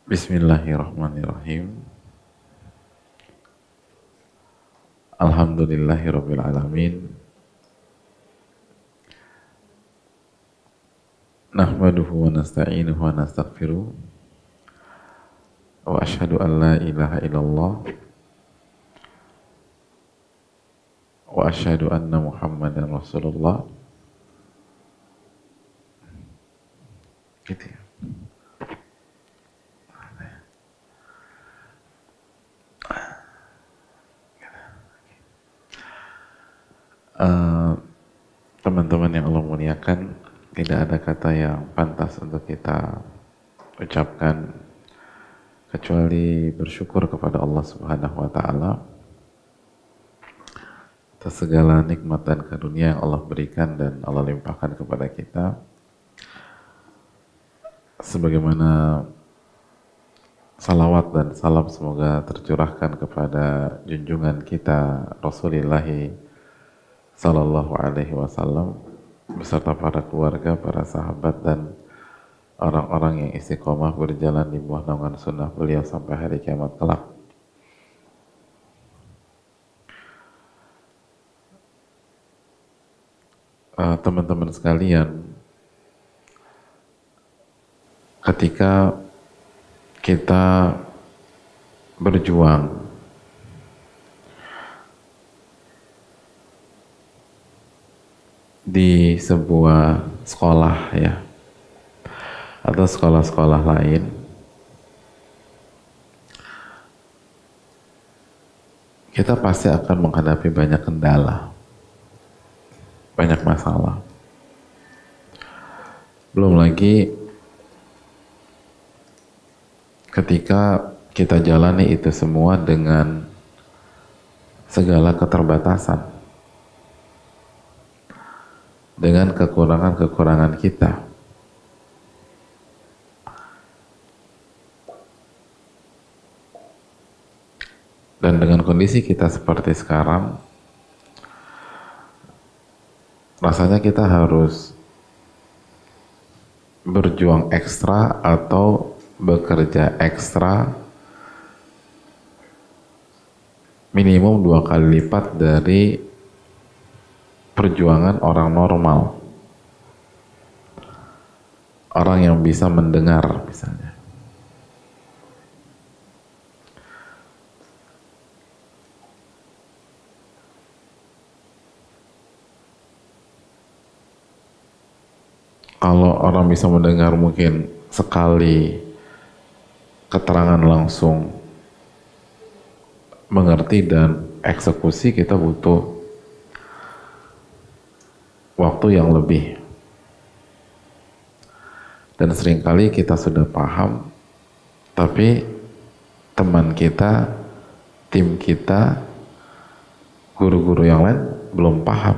Bismillahirrahmanirrahim. Alhamdulillahirabbil alamin. Nahmaduhu wa nasta'inuhu wa nastaghfiruh. Wa asyhadu an la ilaha illallah wa asyhadu anna Muhammadan Rasulullah. Gitu ya. Teman-teman yang Allah muliakan, tidak ada kata yang pantas untuk kita ucapkan kecuali bersyukur kepada Allah Subhanahu wa taala atas segala nikmat dan karunia yang Allah berikan dan Allah limpahkan kepada kita. Sebagaimana salawat dan salam semoga tercurahkan kepada junjungan kita Rasulullah Sallallahu Alaihi Wasallam beserta para keluarga, para sahabat dan orang-orang yang istiqomah berjalan di bawah naungan sunnah beliau sampai hari kiamat kelak. Teman-teman sekalian, ketika kita berjuang di sebuah sekolah ya atau sekolah-sekolah lain, kita pasti akan menghadapi banyak kendala, banyak masalah. Belum lagi ketika kita jalani itu semua dengan segala keterbatasan, dengan kekurangan-kekurangan kita. Dan dengan kondisi kita seperti sekarang, rasanya kita harus berjuang ekstra atau bekerja ekstra minimum 2 kali lipat dari perjuangan orang normal, orang yang bisa mendengar misalnya. Kalau orang bisa mendengar mungkin sekali keterangan langsung mengerti dan eksekusi, kita butuh waktu yang lebih. Dan seringkali kita sudah paham, tapi teman kita, tim kita, guru-guru yang lain belum paham.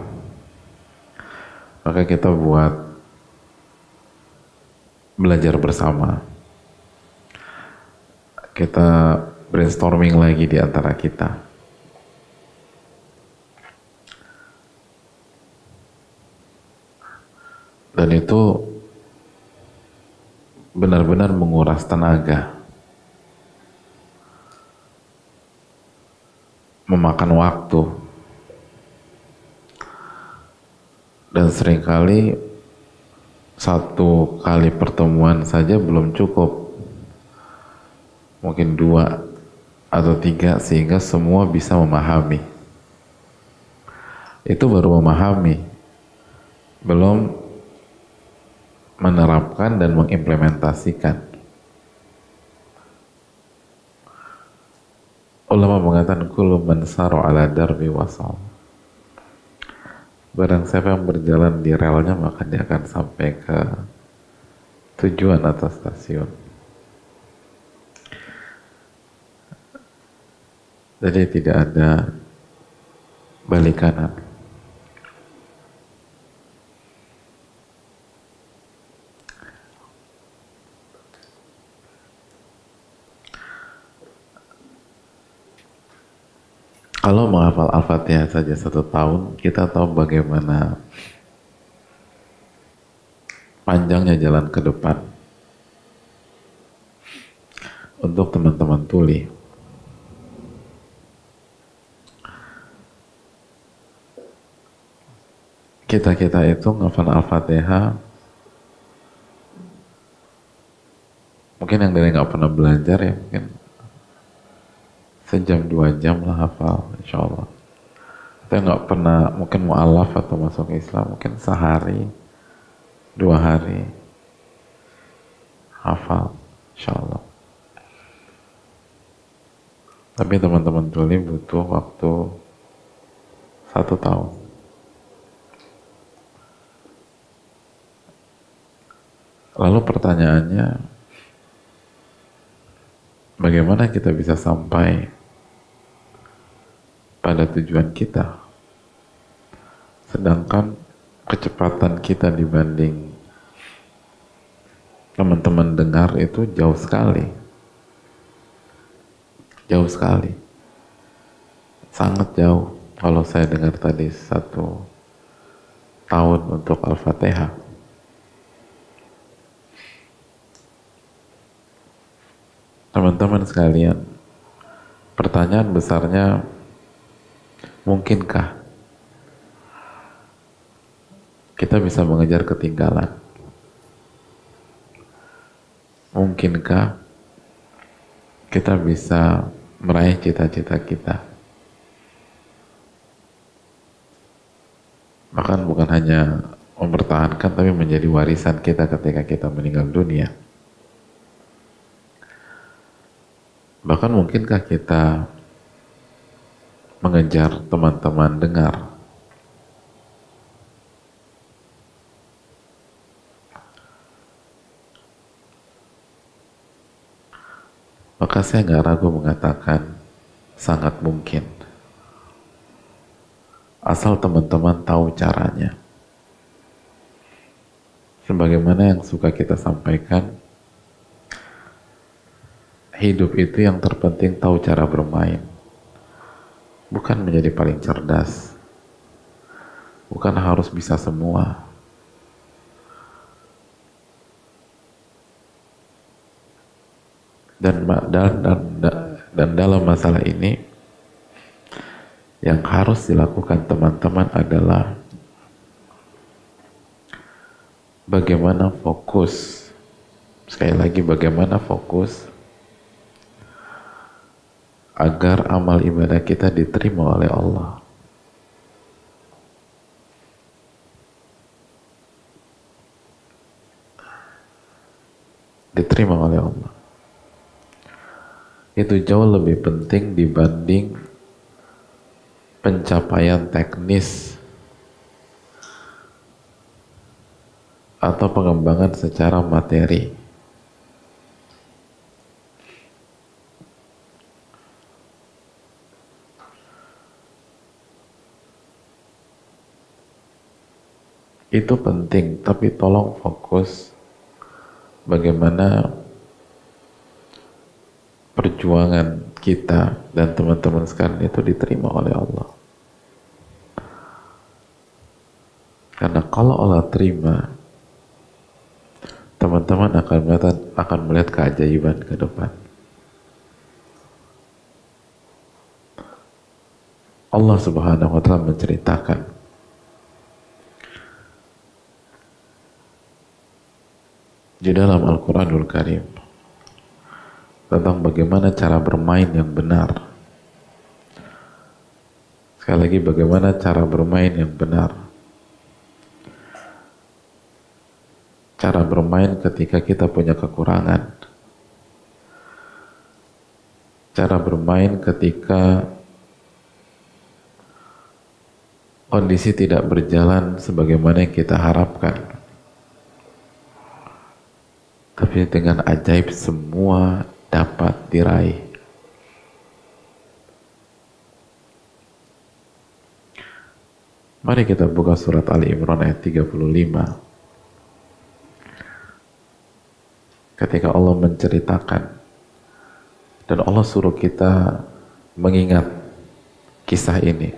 Maka kita buat belajar bersama. Kita brainstorming lagi di antara kita. Dan itu benar-benar menguras tenaga, memakan waktu, dan seringkali 1 kali pertemuan saja belum cukup, mungkin 2 atau 3 sehingga semua bisa memahami. Itu baru memahami, belum menerapkan dan mengimplementasikan. Ulama mengatakan kullu man sara ala darbi wasal. Barang siapa yang berjalan di relnya maka dia akan sampai ke tujuan atau stasiun. Jadi tidak ada balik kanan. Kalau menghafal Al-Fatihah saja 1 tahun, kita tahu bagaimana panjangnya jalan ke depan. untuk teman-teman tuli. Kita itu ngafal Al-Fatihah, mungkin yang dari nggak pernah belajar ya mungkin sejam 2 jam lah hafal, insya Allah. Atau yang nggak pernah mungkin mu'alaf atau masuk Islam, mungkin sehari, 2 hari hafal, insya Allah. Tapi teman-teman tuli butuh waktu 1 tahun. Lalu pertanyaannya, bagaimana kita bisa sampai pada tujuan kita, sedangkan kecepatan kita dibanding teman-teman dengar itu jauh sekali, sangat jauh. Kalau saya dengar tadi 1 tahun untuk Al-Fatihah, teman-teman sekalian, pertanyaan besarnya, mungkinkah kita bisa mengejar ketinggalan? Mungkinkah kita bisa meraih cita-cita kita? Bahkan bukan hanya mempertahankan, tapi menjadi warisan kita ketika kita meninggal dunia. Bahkan mungkinkah kita mengejar teman-teman dengar? Maka saya nggak ragu mengatakan sangat mungkin. Asal teman-teman tahu caranya. Sebagaimana yang suka kita sampaikan, hidup itu yang terpenting tahu cara bermain. Bukan menjadi paling cerdas. Bukan harus bisa semua. Dan dalam masalah ini, yang harus dilakukan teman-teman adalah bagaimana fokus. Sekali lagi, bagaimana fokus agar amal ibadah kita diterima oleh Allah. Diterima oleh Allah. Itu jauh lebih penting dibanding pencapaian teknis atau pengembangan secara materi. Itu penting, tapi tolong fokus bagaimana perjuangan kita dan teman-teman sekalian itu diterima oleh Allah. Karena kalau Allah terima, teman-teman akan melihat keajaiban ke depan. Allah Subhanahu wa Ta'ala menceritakan di dalam Al-Quranul Karim tentang bagaimana cara bermain yang benar. Sekali lagi, bagaimana cara bermain yang benar. Cara bermain ketika kita punya kekurangan. Cara bermain ketika kondisi tidak berjalan sebagaimana yang kita harapkan. Tapi dengan ajaib semua dapat diraih. Mari kita buka surat Ali Imran ayat 35. Ketika Allah menceritakan dan Allah suruh kita mengingat kisah ini.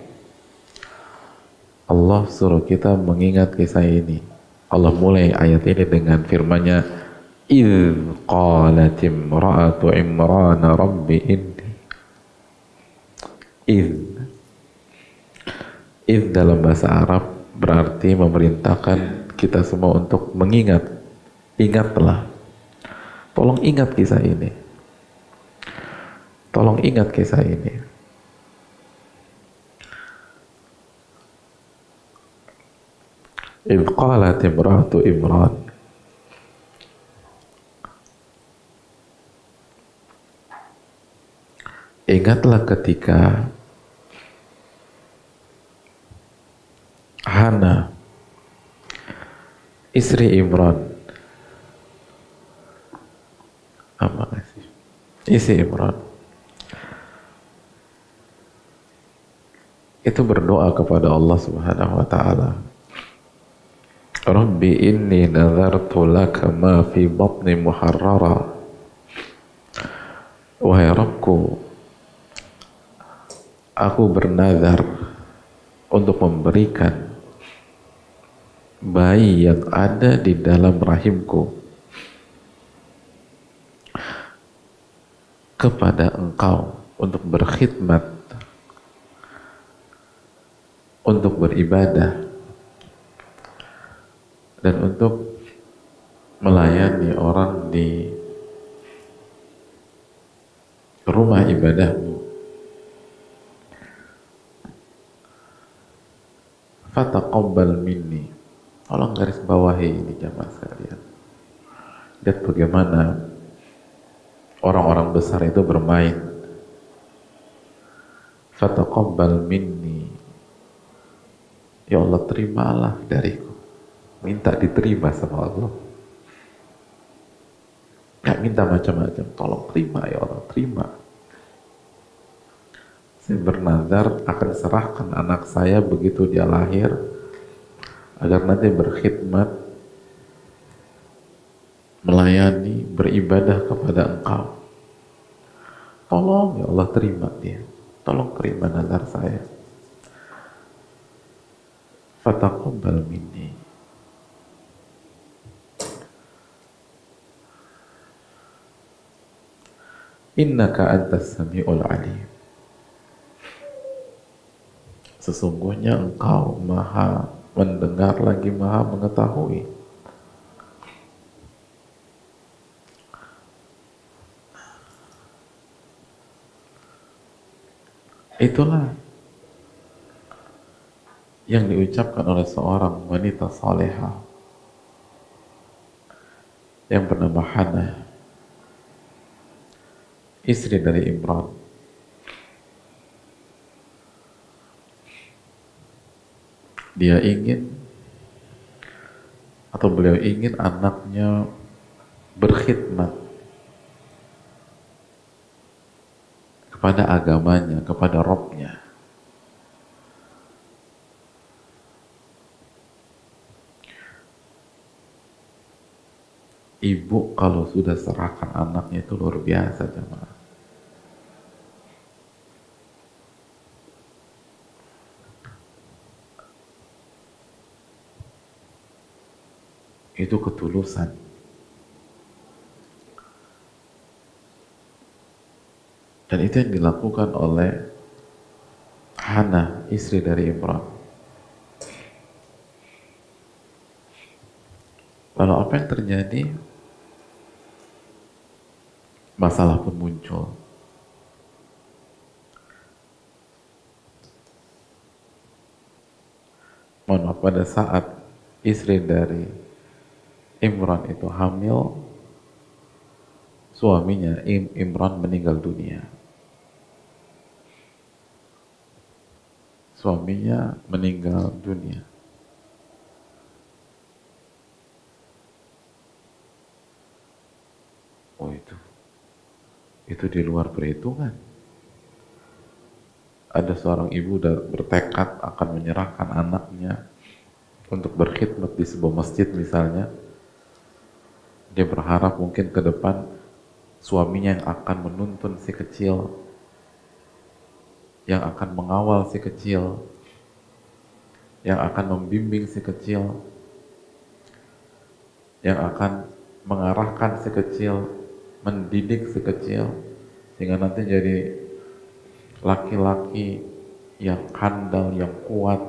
Allah suruh kita mengingat kisah ini. Allah mulai ayat ini dengan firman-Nya, idh qalat imra'atu Imran rabbi inni. Idh dalam bahasa Arab berarti memerintahkan kita semua untuk mengingat. Ingatlah. Tolong ingat kisah ini. Tolong ingat kisah ini. Idh qalat imra'atu Imran. Ingatlah ketika Hana, istri Imran, istri Imran itu berdoa kepada Allah Subhanahu wa taala. Rabbi inni nazartu laka ma fi batni muharrara. Wahai Rabbku, aku bernazar untuk memberikan bayi yang ada di dalam rahimku kepada Engkau untuk berkhidmat, untuk beribadah, dan untuk melayani orang di rumah ibadahmu. Fataqabbal minni. Tolong garis bawahi ini jamaah sekalian. Lihat bagaimana orang-orang besar itu bermain. Fataqabbal minni. Ya Allah, terimalah dariku. Minta diterima sama Allah. Gak minta macam-macam. Tolong terima ya Allah, terima. Saya bernazar akan serahkan anak saya begitu dia lahir, agar nanti berkhidmat, melayani, beribadah kepada Engkau. Tolong ya Allah, terima dia. Tolong terima nazar saya. Fataqabbal minni. Innaka antas sami'ul alim. Sesungguhnya Engkau maha mendengar lagi maha mengetahui. Itulah yang diucapkan oleh seorang wanita salehah yang bernama Hana, istri dari Imran. Dia ingin, atau beliau ingin anaknya berkhidmat kepada agamanya, kepada Rabbnya. Ibu kalau sudah serahkan anaknya itu luar biasa, jemaah. Itu ketulusan. Dan itu yang dilakukan oleh Hana, istri dari Imran. Lalu apa yang terjadi? Masalah pun muncul. Mohon maaf, pada saat istri dari Imran itu hamil, suaminya Imran meninggal dunia. Suaminya meninggal dunia. Oh, itu di luar perhitungan. Ada seorang ibu udah bertekad akan menyerahkan anaknya untuk berkhidmat di sebuah masjid misalnya. Dia berharap mungkin ke depan suaminya yang akan menuntun si kecil, yang akan mengawal si kecil, yang akan membimbing si kecil, yang akan mengarahkan si kecil, mendidik si kecil, sehingga nanti jadi laki-laki yang handal, yang kuat,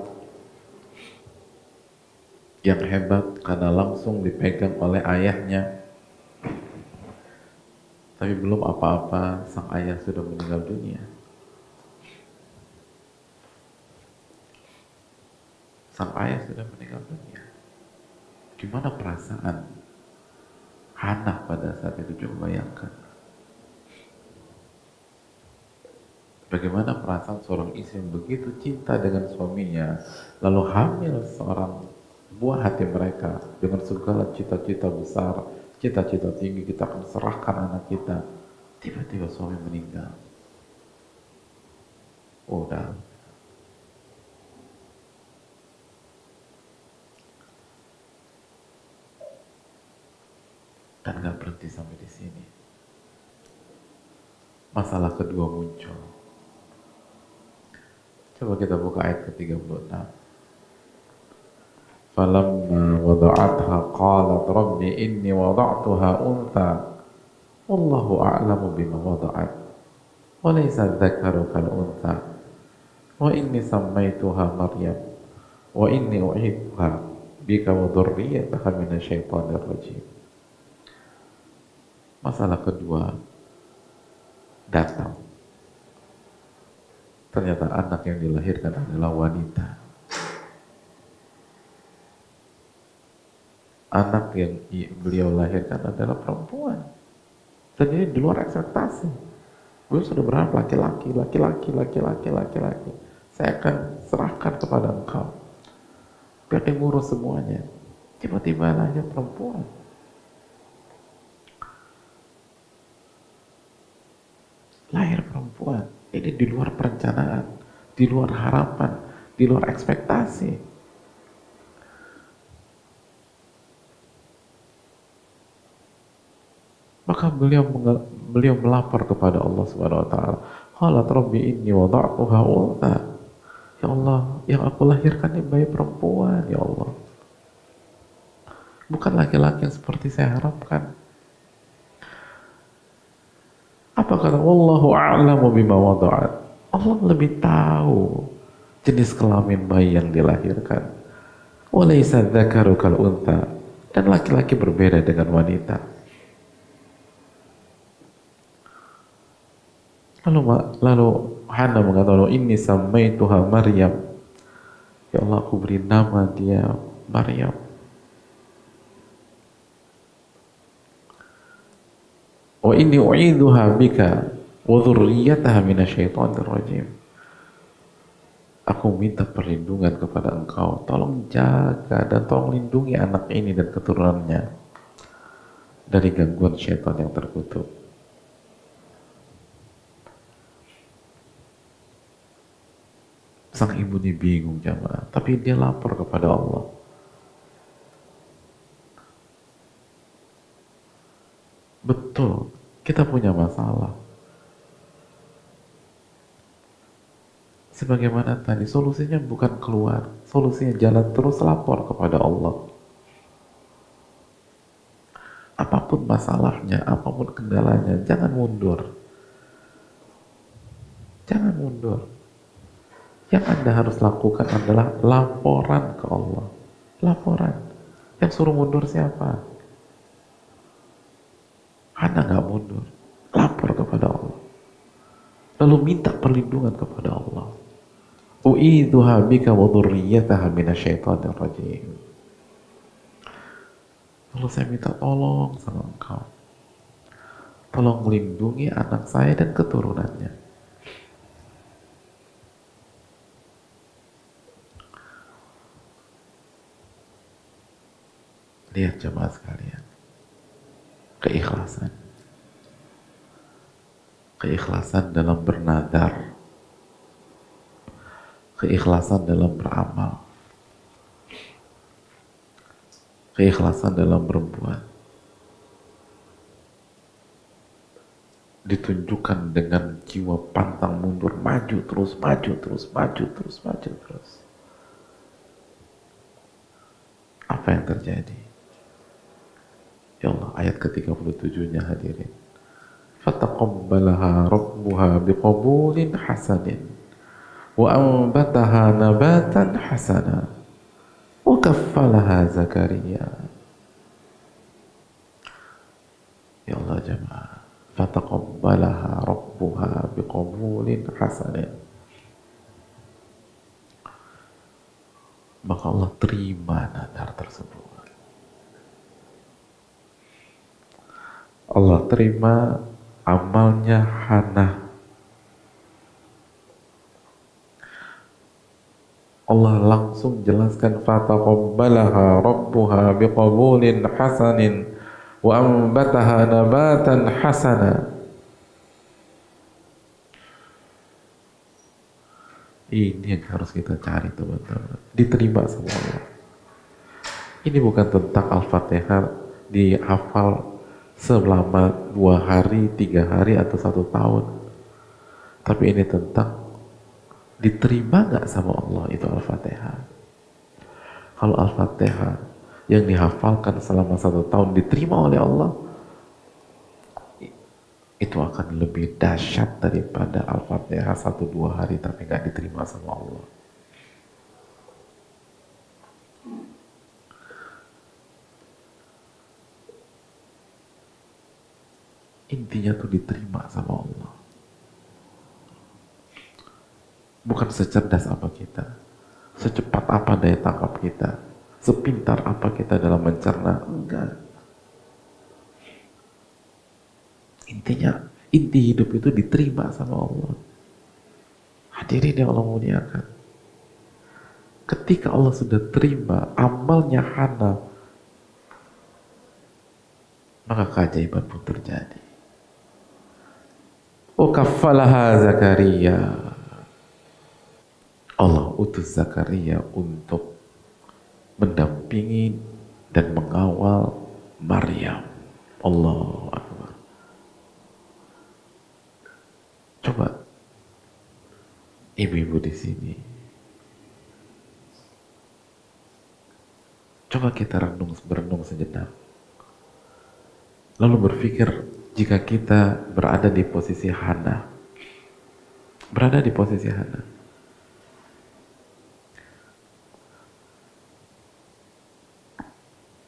yang hebat karena langsung dipegang oleh ayahnya. Tapi belum apa-apa, sang ayah sudah meninggal dunia. Sang ayah sudah meninggal dunia. Gimana perasaan anak pada saat itu? Coba bayangkan. Bagaimana perasaan seorang istri yang begitu cinta dengan suaminya, lalu hamil seorang buah hati mereka dengan segala cita-cita besar, cita-cita tinggi, kita akan serahkan anak kita. Tiba-tiba suami meninggal. Udah. Dan gak berhenti sampai di sini. Masalah kedua muncul. Coba kita buka ayat ke-36. Falamma wada'atha qalat rabbi inni wada'tuha untha wallahu a'lamu bima wada'at wa laysa dzakaru kal untha wa inni sammaituha Maryam wa inni u'idhuha bika wa dhurriyyataha minasyaitonir rajim. Masalah kedua datang. Ternyata anak yang dilahirkan adalah wanita. Anak yang beliau lahirkan adalah perempuan. Dan ini di luar ekspektasi. Beliau sudah berharap laki-laki. Saya akan serahkan kepada engkau. Biar dia ngurus semuanya. Tiba-tiba lahir perempuan. Lahir perempuan. Ini di luar perencanaan, di luar harapan, di luar ekspektasi. Maka beliau melapor kepada Allah Subhanahu wa taala. Qalat rabbi inni wada'tuha untha. Ya Allah, yang aku lahirkan ini bayi perempuan, ya Allah. Bukan laki-laki yang seperti saya harapkan. Apa kata wallahu a'lamu bima wada'at? Allah lebih tahu jenis kelamin bayi yang dilahirkan. Walaysa dzakaru kal untha. Dan laki-laki berbeda dengan wanita. Lalu Hana mengatakan inni sammaituha Maryam. Ya Allah, aku beri nama dia Maryam. Wa inni u'idzuha bika wa dzurriyyataha minasyaitonir rajim. Aku minta perlindungan kepada engkau, tolong jaga dan tolong lindungi anak ini dan keturunannya dari gangguan syaitan yang terkutuk. Sang ibu ini bingung jamaah, tapi dia lapor kepada Allah. Betul, kita punya masalah. Sebagaimana tadi, solusinya bukan keluar, solusinya jalan terus lapor kepada Allah. Apapun masalahnya, apapun kendalanya, jangan mundur. Jangan mundur. Yang Anda harus lakukan adalah laporan ke Allah. Laporan. Yang suruh mundur siapa? Anda nggak mundur. Lapor kepada Allah. Lalu minta perlindungan kepada Allah. U'idzuha bika wa dzurriyyataha minasyaitonir rajim. Lalu saya minta tolong sama engkau. Tolong lindungi anak saya dan keturunannya. Lihat jemaah sekalian. Keikhlasan. Keikhlasan dalam bernadar. Keikhlasan dalam beramal. Keikhlasan dalam berbuat. Ditunjukkan dengan jiwa pantang mundur, maju terus. Apa yang terjadi? Ya Allah, ayat ke-37-nya hadirin. Fataqabbalaha rabbuha biqabulin hasanin wa anbataha nabatan hasana wa kaffalaha Zakaria. Ya Allah jemaah, fataqabbalaha rabbuha biqabulin hasanin, maka Allah terima nadar tersebut. Allah terima amalnya Hana. Allah langsung jelaskan fataqabbalaha rabbuha biqabulin hasanin wa ambataha nabatan hasana. Ini yang harus kita cari teman-teman, diterima sama Allah. Ini bukan tentang Al-Fatihah dihafal selama 2 hari, 3 hari, atau 1 tahun. Tapi ini tentang diterima gak sama Allah itu Al-Fatihah. Kalau Al-Fatihah yang dihafalkan selama 1 tahun diterima oleh Allah, itu akan lebih dahsyat daripada Al-Fatihah 1-2 hari tapi gak diterima sama Allah. Intinya tuh diterima sama Allah. Bukan secerdas apa kita, secepat apa daya tangkap kita, sepintar apa kita dalam mencerna, enggak. Intinya, inti hidup itu diterima sama Allah. Hadirin yang Allah muliakan. Ketika Allah sudah terima amalnya Hana, maka keajaiban pun terjadi. Kaffalaha Zakaria. Allah utus Zakaria untuk mendampingi dan mengawal Maryam. Allahu Akbar. Coba ibu-ibu di sini, coba kita berenung sejenak, lalu berpikir jika kita berada di posisi Hana,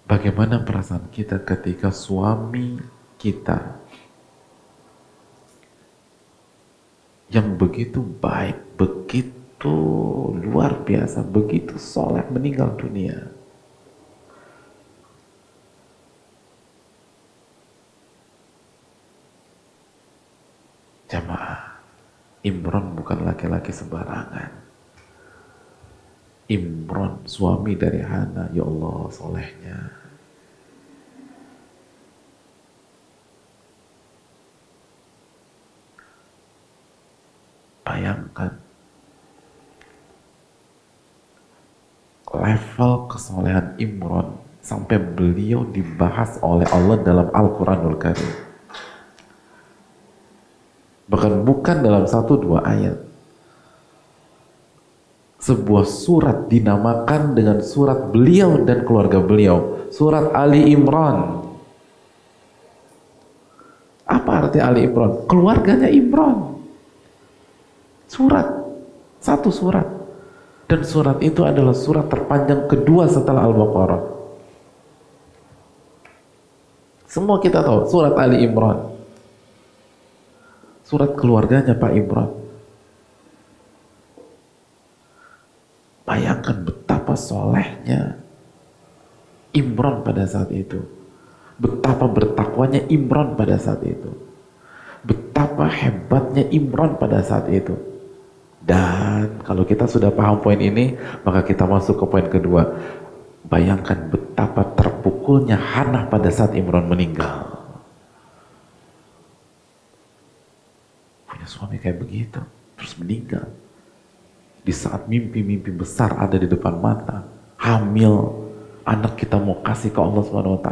bagaimana perasaan kita ketika suami kita yang begitu baik, begitu luar biasa, begitu soleh meninggal dunia? Jamaah, Imran bukan laki-laki sembarangan. Imran suami dari Hana, ya Allah solehnya. Bayangkan level kesolehan Imran sampai beliau dibahas oleh Allah dalam Al-Quranul Karim. Bahkan bukan dalam 1-2 ayat. Sebuah surat dinamakan dengan surat beliau dan keluarga beliau, surat Ali Imran. Apa arti Ali Imran? Keluarganya Imran. Surat, 1 surat. Dan surat itu adalah surat terpanjang kedua setelah Al-Baqarah. Semua kita tahu surat Ali Imran, surat keluarganya Pak Imran. Bayangkan betapa solehnya Imran pada saat itu, betapa bertakwanya Imran pada saat itu, betapa hebatnya Imran pada saat itu. Dan kalau kita sudah paham poin ini, maka kita masuk ke poin kedua. Bayangkan betapa terpukulnya Hana pada saat Imran meninggal. Punya suami kayak begitu, terus meninggal. Di saat mimpi-mimpi besar ada di depan mata, hamil, anak kita mau kasih ke Allah SWT.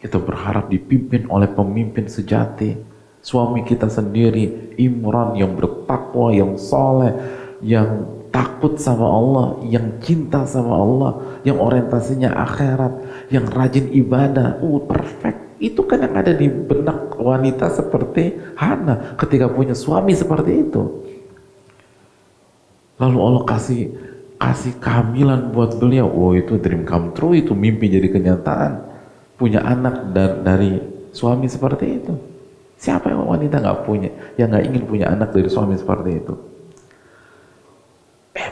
Kita berharap dipimpin oleh pemimpin sejati, suami kita sendiri, Imran yang bertakwa, yang soleh, yang takut sama Allah, yang cinta sama Allah, yang orientasinya akhirat, yang rajin ibadah, perfect. Itu kan yang ada di benak wanita seperti Hana ketika punya suami seperti itu. Lalu Allah kasih kehamilan buat beliau. Oh, itu dream come true, itu mimpi jadi kenyataan. Punya anak dari suami seperti itu. Siapa yang wanita nggak punya, yang nggak ingin punya anak dari suami seperti itu?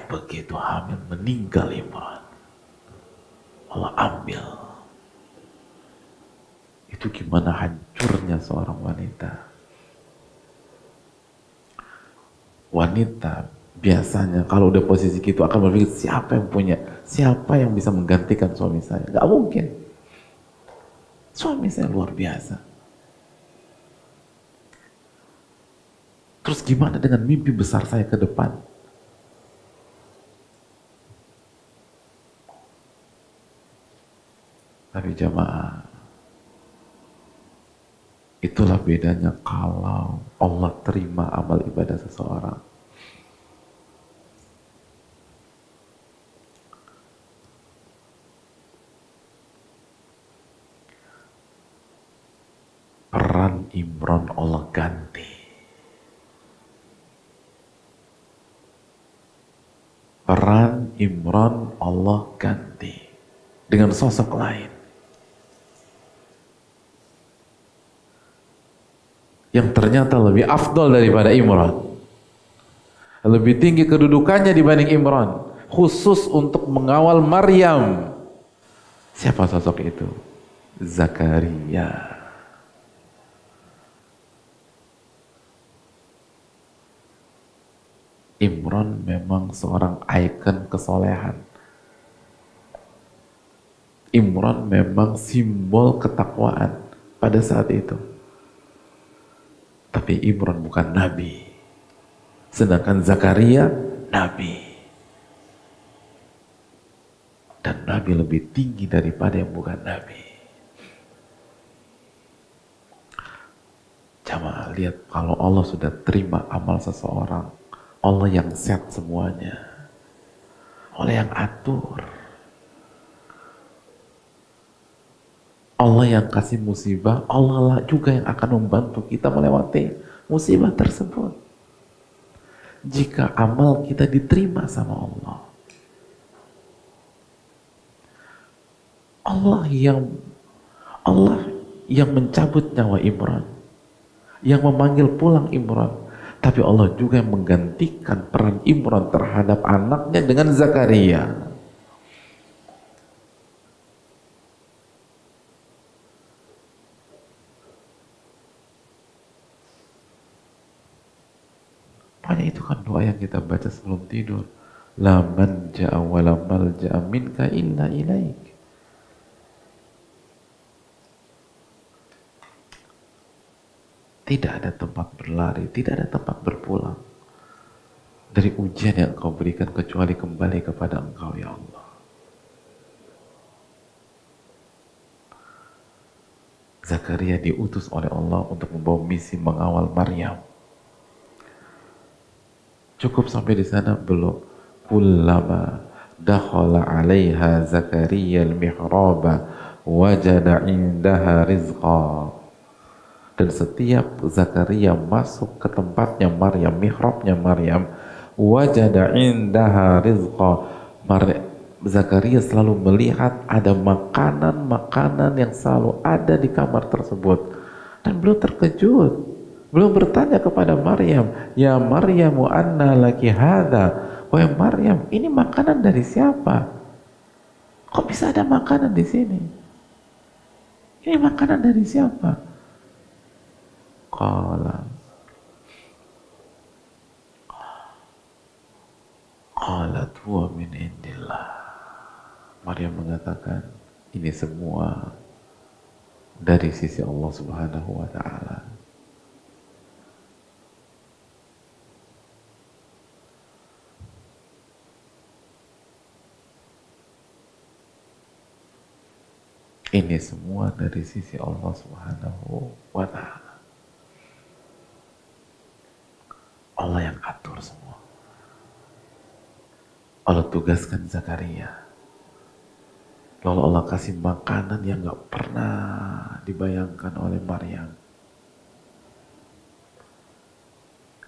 Begitu hamil meninggal Imran, Allah ambil. Itu gimana hancurnya seorang wanita. Wanita biasanya kalau udah posisi gitu akan berpikir, siapa yang bisa menggantikan suami saya? Gak mungkin. Suami saya luar biasa. Terus gimana dengan mimpi besar saya ke depan? Tapi jamaah, itulah bedanya kalau Allah terima amal ibadah seseorang. Peran Imran Allah ganti. Peran Imran Allah ganti dengan sosok lain yang ternyata lebih afdol daripada Imran, lebih tinggi kedudukannya dibanding Imran, khusus untuk mengawal Maryam. Siapa sosok itu? Zakaria. Imran memang seorang ikon kesolehan. Imran memang simbol ketakwaan pada saat itu. Tapi Imran bukan nabi. Sedangkan Zakaria nabi. Dan nabi lebih tinggi daripada yang bukan nabi. Jamaah, lihat, kalau Allah sudah terima amal seseorang, Allah yang set semuanya. Allah yang atur. Allah yang kasih musibah, Allah lah juga yang akan membantu kita melewati musibah tersebut. Jika amal kita diterima sama Allah, Allah yang mencabut nyawa Imran, yang memanggil pulang Imran, tapi Allah juga yang menggantikan peran Imran terhadap anaknya dengan Zakaria. Makanya itu kan doa yang kita baca sebelum tidur. La manja wa la malja minka illa ilaik. Tidak ada tempat berlari, tidak ada tempat berpulang dari ujian yang Engkau berikan kecuali kembali kepada Engkau, ya Allah. Zakaria diutus oleh Allah untuk membawa misi mengawal Maryam. Cukup sampai di sana belum? Kullama dakhala 'alaiha Zakaria al-mihraba wajada 'indaha rizqa. Dan setiap Zakaria masuk ke tempatnya Maryam, mihrabnya Maryam, wajada 'indaha rizqa. Zakaria selalu melihat ada makanan-makanan yang selalu ada di kamar tersebut. Dan beliau terkejut. Beliau bertanya kepada Maryam, "Ya Maryam, anna laki hadha?" Wahai Maryam, ini makanan dari siapa? Kok bisa ada makanan di sini? Ini makanan dari siapa? Qalat huwa min indillah. Maryam mengatakan, ini semua dari sisi Allah Subhanahu wa ta'ala. Ini semua dari sisi Allah Subhanahu wa ta'ala. Allah yang atur semua. Allah tugaskan Zakaria Lalu Allah kasih makanan yang gak pernah dibayangkan oleh Maryam.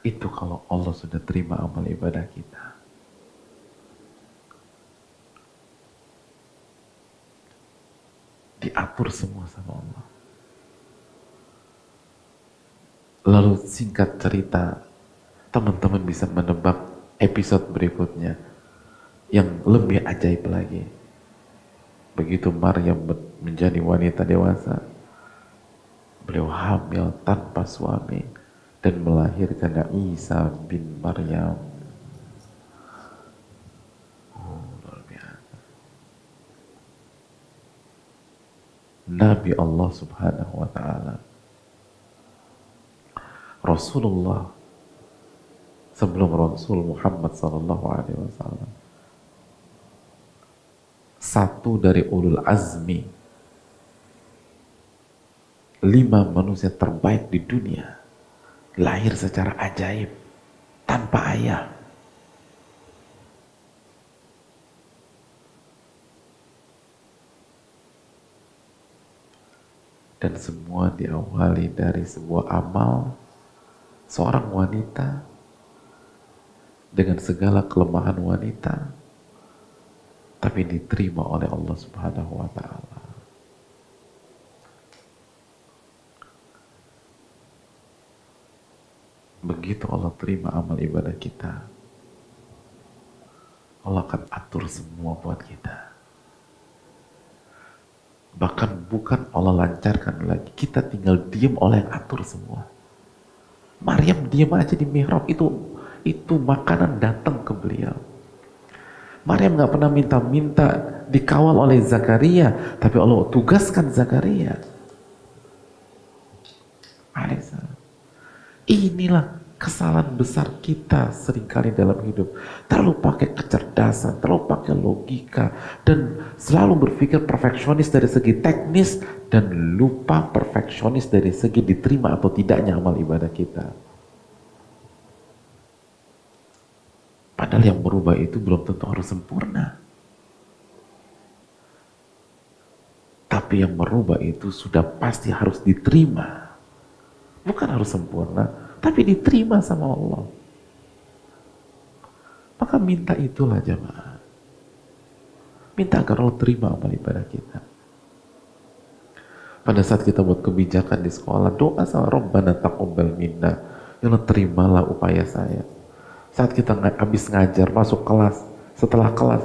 Itu kalau Allah sudah terima amal ibadah kita. Diatur semua sama Allah. Lalu singkat cerita, teman-teman bisa menebak episode berikutnya yang lebih ajaib lagi. Begitu Maryam menjadi wanita dewasa, beliau hamil tanpa suami dan melahirkan Isa bin Maryam. Oh, luar biasa. Nabi Allah Subhanahu wa taala. Rasulullah sebelum Rasul Muhammad sallallahu alaihi wasallam. Satu dari ulul azmi, 5 manusia terbaik di dunia, lahir secara ajaib tanpa ayah. Dan semua diawali dari sebuah amal seorang wanita dengan segala kelemahan wanita, tapi diterima oleh Allah Subhanahu wa taala. Begitu Allah terima amal ibadah kita, Allah akan atur semua buat kita. Bahkan bukan Allah lancarkan lagi, kita tinggal diem, Allah yang atur semua. Maryam diem aja di mihrab, itu makanan datang ke beliau. Maryam gak pernah minta-minta dikawal oleh Zakaria, tapi Allah tugaskan Zakaria alaihissalam. Inilah kesalahan besar kita seringkali dalam hidup. Terlalu pakai kecerdasan, terlalu pakai logika, dan selalu berpikir perfeksionis dari segi teknis, dan lupa perfeksionis dari segi diterima atau tidaknya amal ibadah kita. Padahal yang berubah itu belum tentu harus sempurna. Tapi yang merubah itu sudah pasti harus diterima. Bukan harus sempurna, tapi diterima sama Allah. Maka minta itulah jemaah. Minta agar Allah terima amal ibadah kita. Pada saat kita buat kebijakan di sekolah, doa sama Rabbana taqabbal minna. Ya Allah, terimalah upaya saya. Saat kita habis ngajar, masuk kelas, setelah kelas,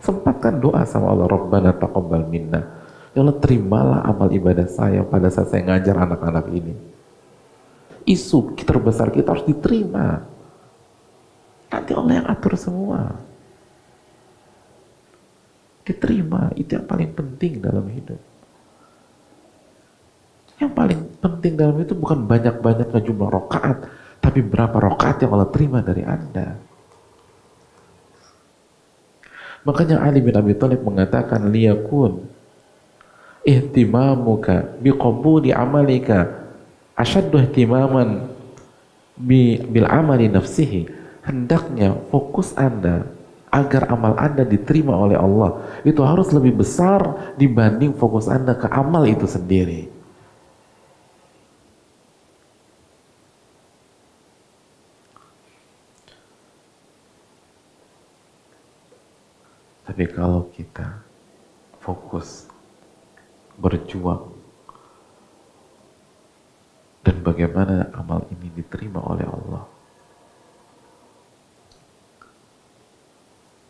sempatkan doa sama Allah, Rabbana taqabbal minna. Ya Allah, terimalah amal ibadah saya pada saat saya ngajar anak-anak ini. Isu terbesar kita harus diterima. Nanti Allah yang atur semua. Diterima, itu yang paling penting dalam hidup. Yang paling penting dalam itu bukan banyak-banyaknya jumlah rakaat, tapi berapa rakaat yang Allah terima dari Anda. Makanya Ali bin Abi Thalib mengatakan, liyakun ihtimamuka biqabuli amalika asyaddu ihtimaman bil amali nafsihi. Hendaknya fokus Anda agar amal Anda diterima oleh Allah itu harus lebih besar dibanding fokus Anda ke amal itu sendiri. Tapi kalau kita fokus berjuang dan bagaimana amal ini diterima oleh Allah,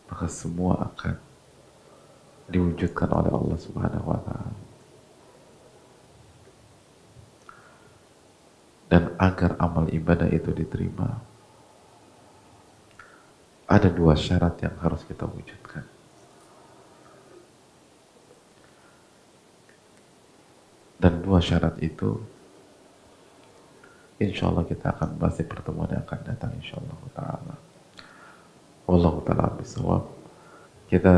maka semua akan diwujudkan oleh Allah Subhanahu wa ta'ala. Dan agar amal ibadah itu diterima, ada 2 syarat yang harus kita wujudkan. Dan 2 syarat itu insya Allah kita akan bahas di pertemuan yang akan datang, insya Allah ta'ala. Wallahu ta'ala bisawab. Kita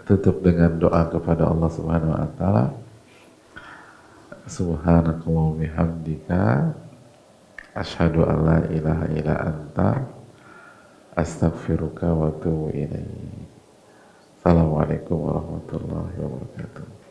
tutup dengan doa kepada Allah Subhanahu wa ta'ala. Subhanakallahumma bihamdika asyhadu an la ilaha illa anta astaghfiruka wa atubu ilaik. Assalamualaikum warahmatullahi wabarakatuh.